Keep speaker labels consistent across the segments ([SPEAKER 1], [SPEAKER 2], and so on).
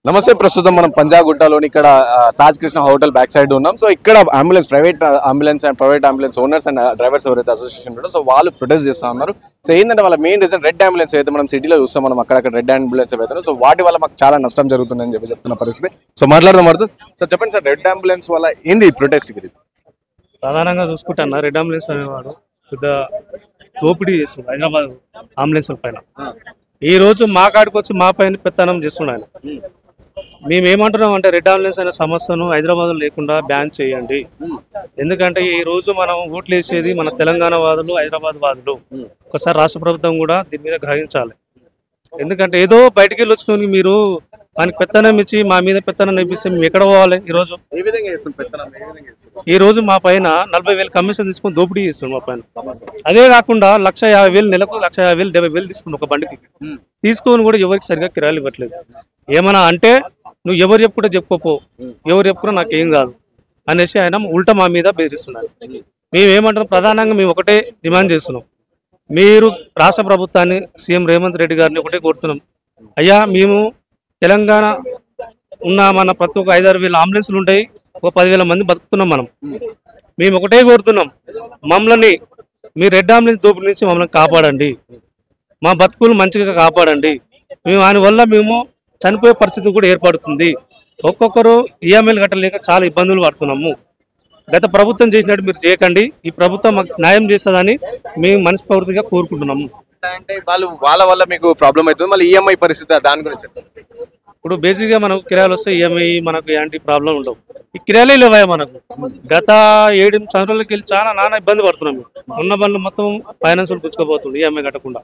[SPEAKER 1] నమస్తే. ప్రస్తుతం మనం పంజాగుట్టలోని ఇక్కడ Taj Krishna hotel back side ఉన్నాం. సో ఇక్కడ ambulance, private ambulance owners and drivers ఎవరైతే అసోసియేషన్ ఉంటారో సో వాళ్ళు ప్రొటెస్ట్ చేస్తా ఉన్నారు. సో ఏంటంటే వాళ్ళ మెయిన్ రీజన్ రెడ్ అంబులెన్స్ అయితే మనం సిటీలో చూస్తాం, మనం అక్కడక్కడ రెడ్ అంబులెన్స్ ఏవైతే సో వాటి వల్ల మాకు చాలా నష్టం జరుగుతుందని చెప్తున్న పరిస్థితి. సో మాట్లాడదాం పడుతుంది. సో చెప్పండి సార్, రెడ్ అంబులెన్స్ వల్ల ఏంది ప్రొటెస్ట్?
[SPEAKER 2] ప్రధానంగా చూసుకుంటున్నా రెడ్ అంబులెన్స్ అనేవాడు పెద్ద దోపిడీ చేస్తున్నాడు హైదరాబాద్ అంబులెన్స్ పైన. ఈ రోజు మా కాడికి వచ్చి మా పైన పెత్తనం చేస్తున్నాడు ఆయన. మేము ఏమంటున్నాం అంటే రెడ్ అంబులెన్స్ అనే సమస్యను హైదరాబాద్లో లేకుండా బ్యాన్ చేయండి. ఎందుకంటే ఈ రోజు మనం ఓట్లు వేసేది మన తెలంగాణ వాదులు, హైదరాబాద్ వాదులు. ఒకసారి రాష్ట్ర ప్రభుత్వం కూడా దీని మీద గ్రహించాలి. ఎందుకంటే ఏదో బయటికి వెళ్ళి వచ్చుకొని మీరు మనకి పెత్తనం ఇచ్చి మా మీద పెత్తనం ఇప్పిస్తే మేము ఎక్కడ పోవాలి? ఈ రోజు మా పైన 40,000 కమిషన్ తీసుకొని దోపిడీ చేస్తున్నాం మా పైన. అదే కాకుండా 1,50,000 నెలకు 1,50,000 70,000 తీసుకున్నాం ఒక బండికి. తీసుకొని కూడా ఎవరికి సరిగా కిరాయిలు ఇవ్వట్లేదు. ఏమన్నా అంటే నువ్వు ఎవరు చెప్పుకుంటే చెప్పుకోపో, ఎవరు చెప్పుకున్నా నాకేం కాదు అనేసి ఆయన ఉల్టా మా మీద బెదిరిస్తున్నారు. మేము ఏమంటున్నాం, ప్రధానంగా మేము ఒకటే డిమాండ్ చేస్తున్నాం. మీరు రాష్ట్ర ప్రభుత్వాన్ని, సీఎం రేవంత్ రెడ్డి గారిని ఒకటే కోరుతున్నాం. అయ్యా, మేము తెలంగాణ ఉన్న మన ప్రతి ఒక్క 5-6 వేల అంబులెన్స్లు ఉంటాయి, ఒక 10,000 మంది బతుకుతున్నాం మనం. మేము ఒకటే కోరుతున్నాం, మమ్మల్ని మీ రెడ్ అంబులెన్స్ దోపిడీ నుంచి మమ్మల్ని కాపాడండి, మా బతుకులు మంచిగా కాపాడండి. దానివల్ల మేము చనిపోయే పరిస్థితి కూడా ఏర్పడుతుంది. ఒక్కొక్కరు ఈఎంఐలు కట్టలేక చాలా ఇబ్బందులు పడుతున్నాము. గత ప్రభుత్వం చేసినట్టు మీరు చేయకండి, ఈ ప్రభుత్వం మాకు న్యాయం చేస్తుందని మేము మనస్ఫూర్తిగా కోరుకుంటున్నాము.
[SPEAKER 1] అంటే వాళ్ళ వల్ల మీకు ప్రాబ్లం అవుతుంది, మళ్ళీ ఈఎంఐ పరిస్థితి దాని గురించి.
[SPEAKER 2] ఇప్పుడు బేసిక్గా మనకు కిరాయిలు వస్తే ఈఎంఐ మనకు ఎలాంటి ప్రాబ్లం ఉండవు. ఈ కిరాయిలే లేవా మనకు. గత 7 సంవత్సరాలకి వెళ్ళి చాలా నానా ఇబ్బంది పడుతున్నాం. ఉన్న బండ్లు మొత్తం ఫైనాన్స్ పుచ్చుకోబోతుంది ఈఎంఐ కట్టకుండా.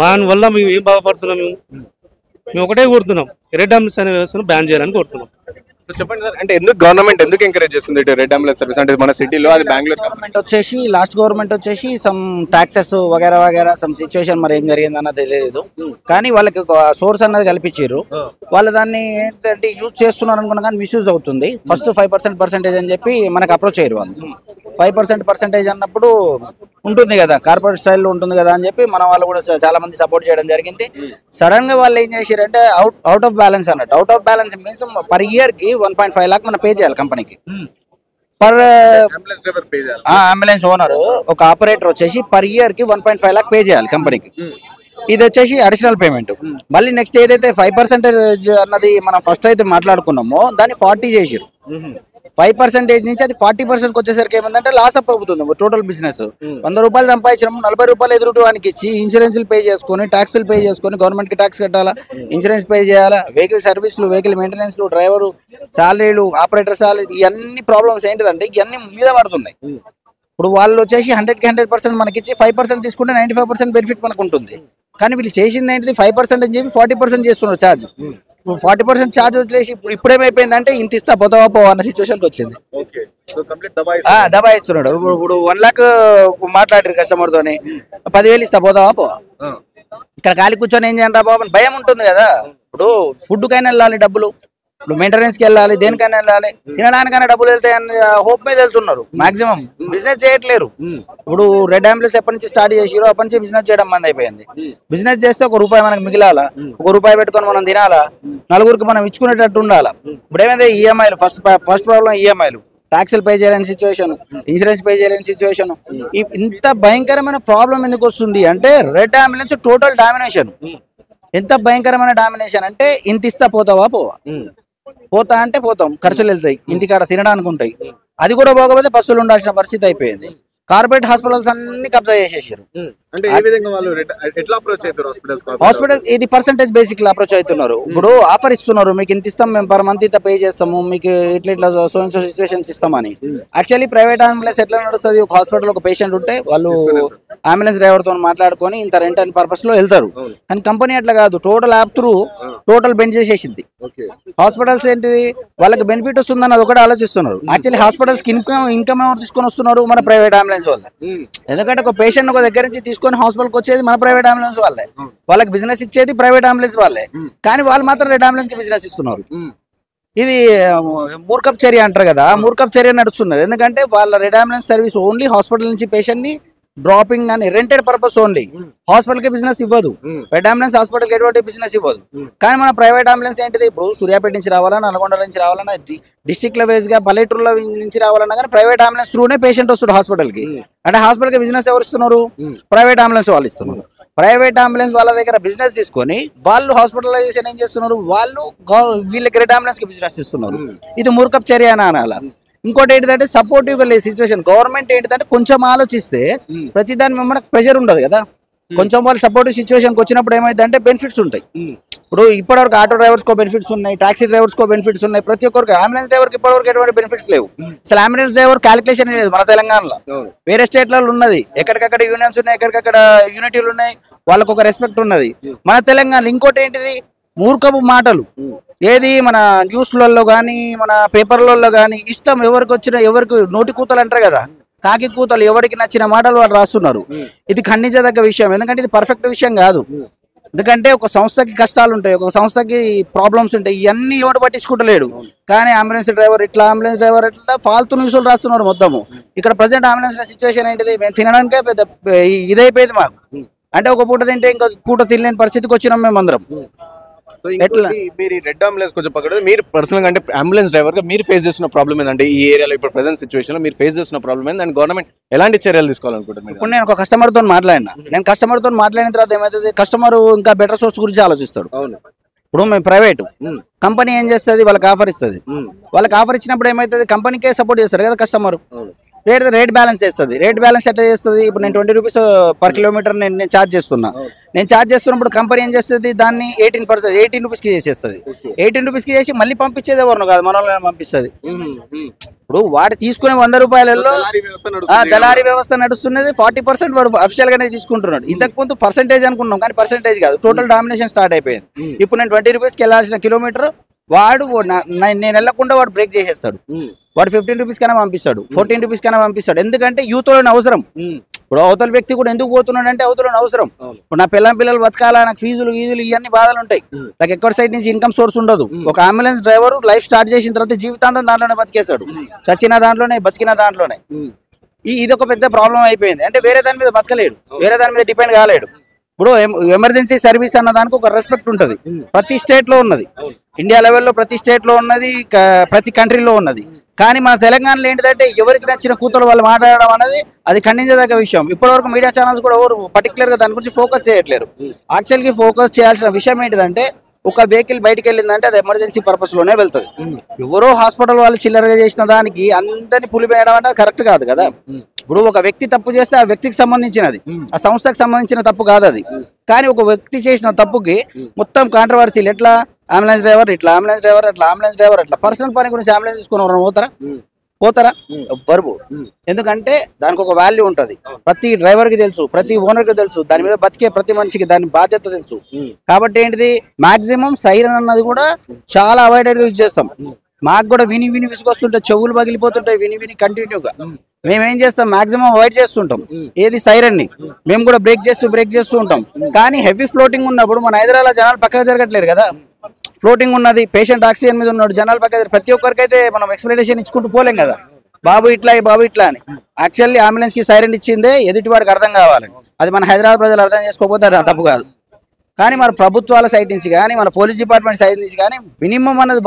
[SPEAKER 2] దానివల్ల మేము ఏం బాధపడుతున్నాం? మేము ఒకటే కోరుతున్నాం, రెడ్ అంబులెన్స్ అనే వ్యవస్థను బ్యాన్ చేయాలని కోరుతున్నాం.
[SPEAKER 1] సో చెప్పండి సార్, అంటే గవర్నమెంట్ ఎందుకు ఎంకరేజ్ చేస్తుంది రెడ్ అంబులెన్స్ సర్వీస్? అంటే మన సిటీలో అది బెంగళూరు
[SPEAKER 3] గవర్నమెంట్ వచ్చేసి సమ్ టాక్సెస్ వగేరా సమ్ సిచ్యువేషన్ మరి ఏం జరిగిందన్న తెలియదు, కానీ వాళ్ళకి సోర్స్ అన్నది కల్పించారు. వాళ్ళు దాన్ని ఏంటంటే యూజ్ చేస్తున్నారు అనుకున్నా కానీ మిస్యూజ్ అవుతుంది. ఫస్ట్ 5% అని చెప్పి మనకు అప్రోచ్ అయ్యారు వాళ్ళు. 5% అన్నప్పుడు ఉంటుంది కదా, కార్పొరేట్ స్టైల్లో ఉంటుంది కదా అని చెప్పి మన వాళ్ళు కూడా చాలా మంది సపోర్ట్ చేయడం జరిగింది. సడన్ గా వాళ్ళు ఏం చేశారంటే అవుట్ ఆఫ్ బ్యాలెన్స్ అన్నట్టు. Out of balance means per year కి 1.5 లాక్ మనం పే చేయాలి కంపెనీకి. పర్ అంబులెన్స్ ఓనర్ ఒక ఆపరేటర్ వచ్చేసి పర్ ఇయర్ కి 1.5 లాక్ పే చేయాలి కంపెనీకి. ఇది వచ్చేసి అడిషనల్ పేమెంట్. మళ్ళీ నెక్స్ట్ ఏదైతే 5% అన్నది మనం ఫస్ట్ అయితే మాట్లాడుకున్నామో దాన్ని 40 చేసారు. 5% నుంచి అది 40% వచ్చేసరికి ఏమంటే లాస్ అప్ అవుతుంది టోటల్ బిజినెస్. 100 రూపాయలు సంపాదించినాము, 40 రూపాయలు ఎదురు వానికి ఇచ్చి ఇన్సూరెన్స్లు పే చేసుకొని, ట్యాక్స్లు పే చేసుకొని, గవర్నమెంట్ కి ట్యాక్స్ కట్టాలా, ఇన్సూరెన్స్ పే చేయాలా, వెహికల్ సర్వీస్లు, వెహికల్ మెయింటెనెన్స్లు, డ్రైవరు శాలరీలు, ఆపరేటర్ శాలరీ, ఇవన్నీ ప్రాబ్లమ్స్ ఏంటిదంటే ఇవన్నీ మీద పడుతున్నాయి. ఇప్పుడు వాళ్ళు వచ్చేసి 100కి 100% మనకి ఇచ్చి 5% తీసుకుంటే 95% బెనిఫిట్ మనకు ఉంటుంది. కానీ వీళ్ళు చేసింది ఏంటిది 5% అని చెప్పి 40% చేస్తున్నారు ఛార్జ్. ఇప్పుడు 40% ఛార్జ్ వదిలేసి ఇప్పుడు ఏమైపోయిందంటే ఇంత ఇస్తా పోతావా పో అన్న సిచ్యువేషన్కి వచ్చింది. దబాయిస్తున్నాడు. ఇప్పుడు 1 లాక్ మాట్లాడారు కస్టమర్ తోని, 10,000 ఇస్తా పోతావా పో. ఇక్కడ ఖాళీ కూర్చొని ఏం చేయండి బాబు భయం ఉంటుంది కదా. ఇప్పుడు ఫుడ్ కైనా వెళ్ళాలి డబ్బులు, ఇప్పుడు మెయింటెనెన్స్ కి వెళ్ళాలి, దేనికైనా వెళ్ళాలి, తినడానికైనా డబ్బులు వెళ్తాయని హోప్ మీద వెళ్తున్నారు. మాక్సిమం బిజినెస్ చేయట్లేరు. ఇప్పుడు రెడ్ అంబులెన్స్ ఎప్పటి నుంచి స్టార్ట్ చేసిరో అప్పటి నుంచి బిజినెస్ చేయడం బంద్ అయిపోయింది. బిజినెస్ చేస్తే ₹1 మనకు మిగిలాలా, ₹1 పెట్టుకొని మనం తినాలా, నలుగురికి మనం ఇచ్చుకునేటట్టు ఉండాలా. ఇప్పుడు ఏమైంది ఈఎంఐలు, ఫస్ట్ ప్రాబ్లం ఈఎంఐలు, ట్యాక్స్లు పే చేయలేని సిచ్యువేషన్, ఇన్సూరెన్స్ పే చేయలేని సిచ్యువేషన్. ఇంత భయంకరమైన ప్రాబ్లం ఎందుకు వస్తుంది అంటే రెడ్ అంబులెన్స్ టోటల్ డామినేషన్. ఎంత భయంకరమైన డామినేషన్ అంటే ఇంత ఇస్తా పోతావా పోవా, పోతా అంటే పోతాం, ఖర్చులు వెళ్తాయి, ఇంటికాడ తినడానికి ఉంటాయి, అది కూడా పోకపోతే బస్సులు ఉండాల్సిన పరిస్థితి అయిపోయింది. కార్పొరేట్ హాస్పిటల్స్ అన్ని కబ్జా చేసేసారు. హాస్పిటల్ ఇది పర్సెంటేజ్ బేసిక్ అప్రోచ్ అవుతున్నారు. ఇప్పుడు ఆఫర్ ఇస్తున్నారు, మీకు ఇంత ఇస్తాం, మేము పర్ మంత్ ఇంత పే చేస్తాము, మీకు ఇట్లా సో సిచ్యువేషన్స్ ఇస్తామని. యాక్చువల్లీ ప్రైవేట్ అంబులెన్స్ ఎట్లా నడుస్తుంది, ఒక హాస్పిటల్ ఒక పేషెంట్ ఉంటే వాళ్ళు అంబులెన్స్ డ్రైవర్ తో మాట్లాడుకొని ఇంత రెంట్ అండ్ పర్పస్ లో వెళ్తారు. కానీ కంపెనీ అట్లా కాదు, total app through total bend చేసేసింది. హాస్పిటల్స్ ఏంటిది వాళ్ళకి బెనిఫిట్ వస్తుందని అది ఒకటి ఆలోచిస్తున్నారు. యాక్చువల్లీ హాస్పిటల్స్ కి ఇన్కమ్ ఎవరు తీసుకొని వస్తున్నారు, మన ప్రైవేట్ అంబులెన్స్ వాళ్ళే. ఎందుకంటే ఒక పేషెంట్ ఒక దగ్గర నుంచి తీసుకొని హాస్పిటల్కి వచ్చేది మన ప్రైవేట్ అంబులెన్స్ వాళ్ళే, వాళ్ళకి బిజినెస్ ఇచ్చేది ప్రైవేట్ అంబులెన్స్ వాళ్ళే. కానీ వాళ్ళు మాత్రం రెడ్ అంబులెన్స్ కి బిజినెస్ ఇస్తున్నారు. ఇది మూర్ఖప్ చర్య అంటారు కదా, మూర్ఖప్ చర్య నడుస్తున్నది. ఎందుకంటే వాళ్ళ red ambulance service only hospital నుంచి పేషెంట్ ని డ్రాపింగ్ అని రెంటెడ్ పర్పస్ ఓన్లీ. హాస్పిటల్ కి బిజినెస్ ఇవ్వదు, రెడ్ అంబులెన్స్ హాస్పిటల్ కి ఎటువంటి బిజినెస్ ఇవ్వదు. కానీ మన ప్రైవేట్ అంబులెన్స్ ఏంటిది, ఇప్పుడు సూర్యాపేట నుంచి రావాలా, నల్గొండ నుంచి రావాలన్నా, డిస్ట్రిక్ట్ వైజ్ గా పల్లెటూరులో నుంచి రావాలన్నా కానీ ప్రైవేట్ అంబులెన్స్ త్రూనే పేషెంట్ వస్తాడు హాస్పిటల్ కి. అంటే హాస్పిటల్ కి బిజినెస్ ఎవరు ఇస్తున్నారు, ప్రైవేట్ అంబులెన్స్ వాళ్ళు ఇస్తున్నారు. ప్రైవేట్ అంబులెన్స్ వాళ్ళ దగ్గర బిజినెస్ తీసుకొని వాళ్ళు హాస్పిటలైజేషన్ ఏం చేస్తున్నారు, వాళ్ళు వీళ్ళకి రెడ్ అంబులెన్స్ కి బిజినెస్ ఇస్తున్నారు. ఇది మూర్ఖపు చర్య అని అనాలా. ఇంకోటి ఏంటిదంటే సపోర్టివ్ లేదు సిచ్యువేషన్. గవర్నమెంట్ ఏంటిదంటే కొంచెం ఆలోచిస్తే ప్రతి దాని మనకు ప్రెషర్ ఉండదు కదా. కొంచెం వాళ్ళు సపోర్టివ్ సిచ్యువేషన్కి వచ్చినప్పుడు ఏమైందంటే బెనిఫిట్స్ ఉంటాయి. ఇప్పుడు ఇప్పటివరకు ఆటో డ్రైవర్స్ కో బెనిఫిట్స్ ఉన్నాయి, టాక్సీ డ్రైవర్స్ కో బెనిఫిట్స్ ఉన్నాయి, ప్రతి ఒక్కరికి. అంబులెన్స్ డ్రైవర్కి ఇప్పటివరకు ఎటువంటి బెనిఫిట్స్ లేవు. అసలు అంబులెన్స్ డ్రైవర్ క్యాలిక్యులేషన్ లేదు మన తెలంగాణలో. వేరే స్టేట్లలో ఉన్నది, ఎక్కడికక్కడ యూనియన్స్ ఉన్నాయి, ఎక్కడికక్కడ యూనిటీలు ఉన్నాయి, వాళ్ళకు ఒక రెస్పెక్ట్ ఉన్నది. మన తెలంగాణలో ఇంకోటి ఏంటిది, మూర్ఖపు మాటలు. ఏది మన న్యూస్లలో కానీ మన పేపర్లలో కానీ ఇష్టం ఎవరికి వచ్చిన ఎవరికి నోటి కూతలు అంటారు కదా, కాకి కూతలు, ఎవరికి నచ్చిన మాటలు వాళ్ళు రాస్తున్నారు. ఇది ఖండించదగ్గ విషయం. ఎందుకంటే ఇది పర్ఫెక్ట్ విషయం కాదు. ఎందుకంటే ఒక సంస్థకి కష్టాలు ఉంటాయి, ఒక సంస్థకి ప్రాబ్లమ్స్ ఉంటాయి, ఇవన్నీ ఎవరు పట్టించుకుంటలేడు. కానీ అంబులెన్స్ డ్రైవర్ ఇట్లా, అంబులెన్స్ డ్రైవర్ ఇట్లా ఫాల్తు న్యూస్లు రాస్తున్నారు మొత్తము. ఇక్కడ ప్రజెంట్ అంబులెన్స్ సిచ్యువేషన్ ఏంటిది, మేము తినడానికే పెద్ద ఇదైపోయింది మాకు. అంటే ఒక పూట తింటే ఇంకో పూట తినలేని పరిస్థితికి వచ్చినాం మేము అందరం.
[SPEAKER 1] ఎట్లా మీరు రెడ్ అంబులెన్స్ కొంచెం పక్కన, మీరు పర్సనల్ గా అంటే అంబులెన్స్ డ్రైవర్ గా మీరు ఫేస్ చేస్తున్న ప్రాబ్లం ఏంటంటే ఈ ఏరియాలో ఇప్పుడు ప్రెసెంట్ సిచువేషన్ లో మీరు ఫేస్ చేస్తున్న ప్రాబ్లం ఏంటి, అండ్ గవర్నమెంట్ ఎలాంటి చర్యలు తీసుకోవాలనుకుంటున్నారు?
[SPEAKER 3] ఇప్పుడు నేను ఒక కస్టమర్ తో మాట్లాడినా, నేను కస్టమర్ తో మాట్లాడిన తర్వాత ఏమైతుంది, కస్టమర్ ఇంకా బెటర్ సోర్స్ గురించి ఆలోచిస్తాడు. ఇప్పుడు మేము ప్రైవేట్ కంపెనీ ఏం చేస్తుంది, వాళ్ళకి ఆఫర్ ఇస్తుంది. వాళ్ళకి ఆఫర్ ఇచ్చినప్పుడు ఏమైతుంది, కంపెనీకే సపోర్ట్ చేస్తారు కదా కస్టమర్. రేట్ బ్యాలెన్స్ చేస్తుంది. రేట్ బ్యాలెన్స్ ఎట్లా చేస్తుంది, ఇప్పుడు నేను 20 రూపీస్ పర్ కిలోమీటర్ నేను ఛార్జ్ చేస్తున్నా. నేను ఛార్జ్ చేస్తున్నప్పుడు కంపెనీ ఏం చేస్తుంది, దాన్ని 18 రూపీస్కి చేసేస్తుంది. 18 రూపీస్కి చేసి మళ్ళీ పంపించేది ఎవరు కాదు, మన వాళ్ళని పంపిస్తుంది. ఇప్పుడు వాడు తీసుకునే 100 రూపాయలలో దళారీ వ్యవస్థ నడుస్తున్నది. 40% వాడు అఫిషియల్ గానే తీసుకుంటున్నాడు. ఇంతకు ముందు పర్సెంటేజ్ అనుకున్నాం, కానీ పర్సెంటేజ్ కాదు, టోటల్ డామినేషన్ స్టార్ట్ అయిపోయింది. ఇప్పుడు నేను 20 రూపీస్కి వెళ్ళాల్సిన కిలోమీటర్ వాడు నేను వెళ్ళకుండా వాడు బ్రేక్ చేసేస్తాడు. వాడు 15 రూపీస్ కన్నా పంపిస్తాడు, 14 రూపీస్ కన్నా పంపిస్తాడు. ఎందుకంటే యూత్లోని అవసరం. ఇప్పుడు అవతల వ్యక్తి కూడా ఎందుకు పోతున్నాడు అంటే అవతలని అవసరం. ఇప్పుడు నా పిల్లలు బతకాలా, నాకు ఫీజులు ఇవన్నీ బాధలు ఉంటాయి. నాకు ఎక్కడ సైడ్ నుంచి ఇన్కమ్ సోర్స్ ఉండదు. ఒక అంబులెన్స్ డ్రైవర్ లైఫ్ స్టార్ట్ చేసిన తర్వాత జీవితాంతం దాంట్లోనే బతికేస్తాడు. చచ్చిన దాంట్లోనే, బతికిన దాంట్లోనే. ఇది ఒక పెద్ద ప్రాబ్లం అయిపోయింది. అంటే వేరే దాని మీద బతకలేడు, వేరే దాని మీద డిపెండ్ కాలేడు. ఇప్పుడు ఎమర్జెన్సీ సర్వీస్ అన్న దానికి ఒక రెస్పెక్ట్ ఉంటుంది. ప్రతి స్టేట్ లో ఉన్నది, ఇండియా లెవెల్లో ప్రతి స్టేట్ లో ఉన్నది, ప్రతి కంట్రీలో ఉన్నది. కానీ మన తెలంగాణలో ఏంటిదంటే ఎవరికి నచ్చిన కూతురు వాళ్ళు మాట్లాడడం అనేది అది ఖండించదగ్గ విషయం. ఇప్పటివరకు మీడియా ఛానల్స్ కూడా ఎవరు పర్టికులర్ గా దాని గురించి ఫోకస్ చేయట్లేరు. యాక్చువల్గా ఫోకస్ చేయాల్సిన విషయం ఏంటిదంటే, ఒక వెహికల్ బయటకు వెళ్ళిందంటే అది ఎమర్జెన్సీ పర్పస్ లోనే వెళ్తుంది. ఎవరో హాస్పిటల్ వాళ్ళు చిల్లరగా చేసిన దానికి అందరినీ పులిపేయడం అంటే కరెక్ట్ కాదు కదా. ఇప్పుడు ఒక వ్యక్తి తప్పు చేస్తే ఆ వ్యక్తికి సంబంధించినది, ఆ సంస్థకు సంబంధించిన తప్పు కాదు అది. కానీ ఒక వ్యక్తి చేసిన తప్పుకి మొత్తం కాంట్రవర్సీలు, ఎట్లా అంబులెన్స్ డ్రైవర్ ఇట్లా, అంబులెన్స్ డ్రైవర్ అట్లా, అంబులెన్స్ డ్రైవర్ అట్లా. పర్సనల్ పని గురించి అంబులెన్స్ తీసుకుని పోతారా ఎవ్వరు. ఎందుకంటే దానికి ఒక వాల్యూ ఉంటుంది. ప్రతి డ్రైవర్ కి తెలుసు, ప్రతి ఓనర్ కి తెలుసు, దాని మీద బతికే ప్రతి మనిషికి దాని బాధ్యత తెలుసు. కాబట్టి ఏంటిది, మాక్సిమం సైరన్ అన్నది కూడా చాలా అవాయిడెడ్ గా యూజ్ చేస్తాం. మాకు కూడా విని విసుకొస్తుంటాయి, చెవులు పగిలిపోతుంటాయి విని కంటిన్యూగా. మేమేం చేస్తాం, మాక్సిమం అవాయిడ్ చేస్తుంటాం ఏది సైరన్ ని. మేము కూడా బ్రేక్ చేస్తూ ఉంటాం. కానీ హెవీ ఫ్లోటింగ్ ఉన్నప్పుడు మన హైదరాబాద్ జనాలు పక్కగా జరగట్లేరు కదా. ఫ్లోటింగ్ ఉన్నది, పేషెంట్ ఆక్సిజన్ మీద ఉన్నాడు, జనాలు పక్కన, ప్రతి ఒక్కరికైతే మనం ఎక్స్ప్లెనేషన్ ఇచ్చుకుంటూ పోలేం కదా, బాబు ఇట్లా అని. యాక్చువల్లీ అంబులెన్స్ కి సైరన్ ఇచ్చిందే ఎదుటి వాడికి అర్థం కావాలి. అది మన హైదరాబాద్ ప్రజలు అర్థం చేసుకోకపోతే అది తప్పు కాదు. కానీ మన ప్రభుత్వాల సైడ్ నుంచి కానీ, మన పోలీస్ డిపార్ట్మెంట్ సైడ్ నుంచి కానీ మినిమం అన్నది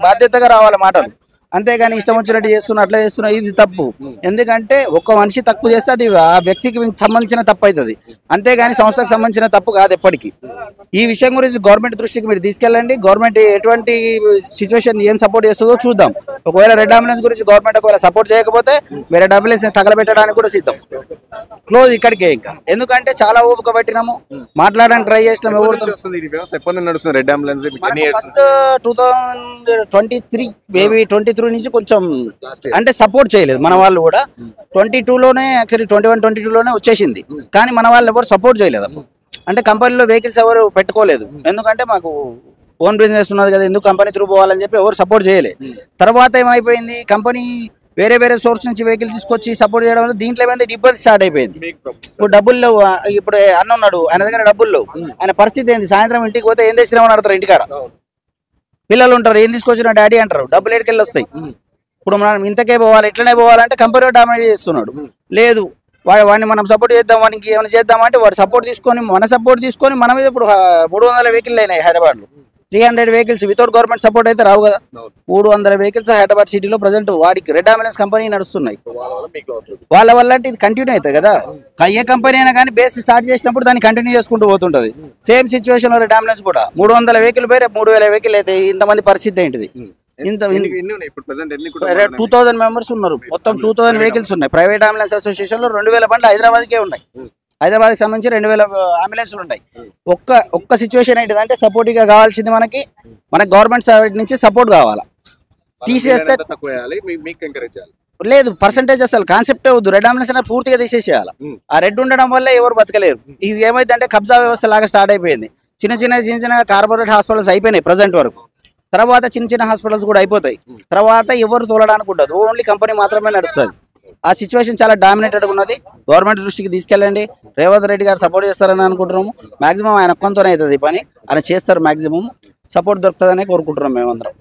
[SPEAKER 3] బాధ్యతగా రావాలి మాటలు. అంతేగాని ఇష్టం వచ్చినట్టు అట్లా చేస్తున్నా, ఇది తప్పు. ఎందుకంటే ఒక్క మనిషి తప్పు చేస్తే అది ఆ వ్యక్తికి సంబంధించిన తప్పు అవుతుంది, అంతేగాని సంస్థకు సంబంధించిన తప్పు కాదు ఎప్పటికీ. ఈ విషయం గురించి గవర్నమెంట్ దృష్టికి మీరు తీసుకెళ్ళండి. గవర్నమెంట్ ఎటువంటి సిచ్యువేషన్ ఏం సపోర్ట్ చేస్తుందో చూద్దాం. ఒకవేళ రెడ్ అంబులెన్స్ గురించి గవర్నమెంట్ ఒకవేళ సపోర్ట్ చేయకపోతే వేరే అంబులెన్స్ తగలబెట్టడానికి కూడా సిద్ధం. క్లోజ్ ఇక్కడికే. ఇంకా ఎందుకంటే చాలా ఓపిక పట్టినాము, మాట్లాడడానికి ట్రై చేసినాము. ఫస్ట్ 2023 మేబీ 23 నుంచి కొంచెం అంటే సపోర్ట్ చేయలేదు మన వాళ్ళు కూడా. 22లోనే యాక్చువల్లీ 21-22లోనే వచ్చేసింది. కానీ మన వాళ్ళు ఎవరు సపోర్ట్ చేయలేదు అప్పుడు. అంటే కంపెనీలో వెహికల్స్ ఎవరు పెట్టుకోలేదు. ఎందుకంటే మాకు ఓన్ బిజినెస్ ఉన్నది కదా, ఎందుకు కంపెనీ త్రూ పోవాలని చెప్పి ఎవరు సపోర్ట్ చేయలేదు. తర్వాత ఏమైపోయింది, కంపెనీ వేరే సోర్స్ నుంచి వెహికల్ తీసుకొచ్చి సపోర్ట్ చేయడం వల్ల దీంట్లో ఏమైంది, ఇబ్బంది స్టార్ట్ అయిపోయింది. ఇప్పుడు డబ్బులు లేవు. ఇప్పుడు అన్న ఉన్నాడు, ఆయన దగ్గర డబ్బులు లేవు. ఆయన పరిస్థితి ఏంది, సాయంత్రం ఇంటికి పోతే ఏం తెచ్చినామని అడతారు ఇంటికాడ. పిల్లలు ఉంటారు, ఏం తీసుకొచ్చిన డాడీ అంటారు, డబ్బులు ఎక్కడికెళ్ళి వస్తాయి. ఇప్పుడు మనం ఇంతకే పోవాలి, ఇట్లనే పోవాలంటే కంపెనీ డామినేట్ చేస్తున్నాడు. లేదు, వాడిని మనం సపోర్ట్ చేద్దాం, వానికి ఏమైనా చేద్దామంటే వాడు సపోర్ట్ తీసుకొని మన సపోర్ట్ తీసుకొని మన మీద ఇప్పుడు 300 వెహికల్ అయినాయి హైదరాబాద్లో. 300 వెహికల్స్ వితౌట్ గవర్నమెంట్ సపోర్ట్ అయితే రావు కదా. 300 వెహికల్స్ హైదరాబాద్ సిటీలో ప్రజెంట్ వాడికి రెడ్ అంబులెన్స్ కంపెనీ నడుస్తున్నాయి. వాళ్ళ వల్ల అంటే ఇది కంటిన్యూ అవుతుంది కదా. ఏ కంపెనీ అయినా కానీ బేస్ స్టార్ట్ చేసినప్పుడు దాన్ని కంటిన్యూ చేసుకుంటూ పోతుంటది. సేమ్ సిచ్యువేషన్ రెడ్ అంబులెన్స్ కూడా 300 వెహికల్ పోయి 3000 వెహికల్ అయితే ఇంతమంది పరిస్థితి ఏంటిది? 2000 మెంబర్స్ ఉన్నారు. మొత్తం 2000 వెహికల్స్ ఉన్నాయి. ప్రైవేట్ అంబులెన్స్ అసోసియేషన్ లో 2000 బండ్లు హైదరాబాద్కే ఉన్నాయి. హైదరాబాద్ కి సంబంధించి 2000 అంబులెన్స్లు ఉన్నాయి. ఒక్క సిచ్యువేషన్ ఏంటిదంటే సపోర్ట్ గా కావాల్సింది మనకి గవర్నమెంట్ సైడ్ నుంచి సపోర్ట్ కావాలా. తీసేస్తే లేదు పర్సంటేజ్ అసలు కాన్సెప్టే వద్దు. రెడ్ అంబులెన్స్ అనేది పూర్తిగా తీసేసేయాలి. ఆ రెడ్ ఉండడం వల్ల ఎవరు బతకలేరు. ఇది ఏమైందంటే కబ్జా వ్యవస్థ లాగా స్టార్ట్ అయిపోయింది. చిన్న కార్పొరేట్ హాస్పిటల్స్ అయిపోయినాయి ప్రజెంట్ వరకు. తర్వాత చిన్న హాస్పిటల్స్ కూడా అయిపోతాయి. తర్వాత ఎవరు తోలడానికి ఉండదు, ఓన్లీ కంపెనీ మాత్రమే నడుస్తుంది. ఆ సిచ్యువేషన్ చాలా డామినేటెడ్ ఉన్నది. గవర్నమెంట్ దృష్టికి తీసుకెళ్ళండి. రేవంత్ రెడ్డి గారు సపోర్ట్ చేస్తారని అనుకుంటున్నాము. మాక్సిమం ఆయన ఒక్కంతోనే అవుతుంది ఈ పని. ఆయన చేస్తారు, మాక్సిమం సపోర్ట్ దొరుకుతుందని కోరుకుంటున్నాం మేమందరం.